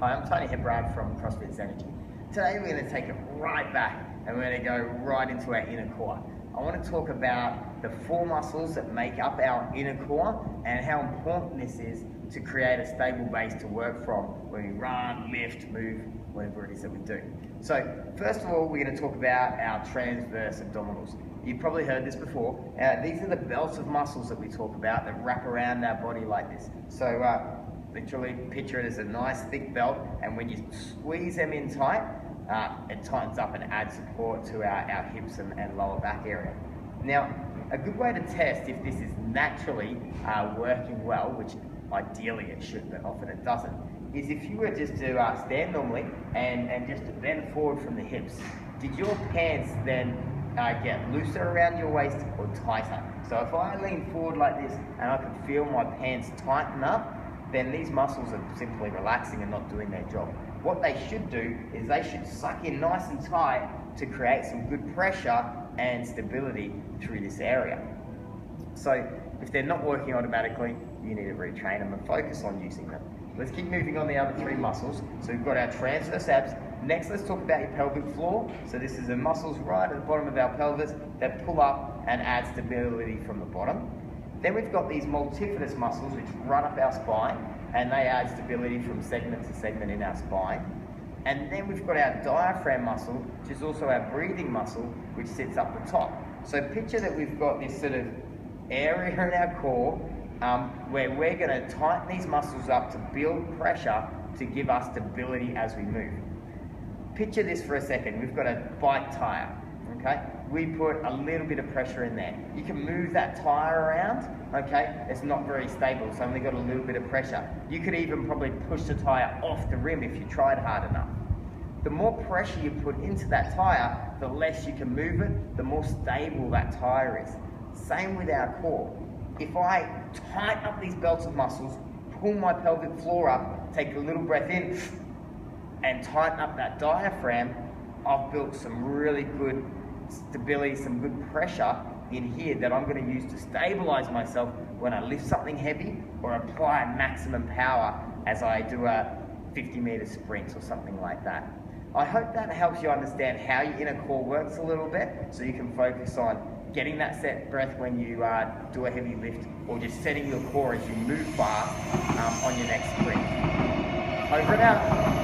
Hi, I'm Tony Hebrard from CrossFit Zenergy. Today we're going to take it right back and we're going to go right into our inner core. I want to talk about the 4 muscles that make up our inner core and how important this is to create a stable base to work from when we run, lift, move, whatever it is that we do. So first of all, we're going to talk about our transverse abdominals. You've probably heard this before. These are the belts of muscles that we talk about that wrap around our body like this. So literally picture it as a nice thick belt, and when you squeeze them in tight, it tightens up and adds support to our hips and lower back area. Now, a good way to test if this is naturally working well, which ideally it should, but often it doesn't, is if you were just to stand normally and just to bend forward from the hips, did your pants then get looser around your waist or tighter? So if I lean forward like this and I can feel my pants tighten up, then these muscles are simply relaxing and not doing their job. What they should do is they should suck in nice and tight to create some good pressure and stability through this area. So if they're not working automatically, you need to retrain them and focus on using them. Let's keep moving on the other 3 muscles. So we've got our transverse abs. Next, let's talk about your pelvic floor. So this is the muscles right at the bottom of our pelvis that pull up and add stability from the bottom. Then we've got these multifidus muscles which run up our spine and they add stability from segment to segment in our spine. And then we've got our diaphragm muscle, which is also our breathing muscle, which sits up the top. So picture that we've got this sort of area in our core where we're going to tighten these muscles up to build pressure to give us stability as we move. Picture this for a second. We've got a bike tire, okay? We put a little bit of pressure in there. You can move that tire around, okay? It's not very stable, it's only got a little bit of pressure. You could even probably push the tire off the rim if you tried hard enough. The more pressure you put into that tire, the less you can move it, the more stable that tire is. Same with our core. If I tighten up these belts of muscles, pull my pelvic floor up, take a little breath in, and tighten up that diaphragm, I've built some really good stability, some good pressure in here that I'm going to use to stabilize myself when I lift something heavy or apply maximum power as I do a 50-meter sprint or something like that. I hope that helps you understand how your inner core works a little bit so you can focus on getting that set breath when you do a heavy lift, or just setting your core as you move fast on your next sprint. Over and out.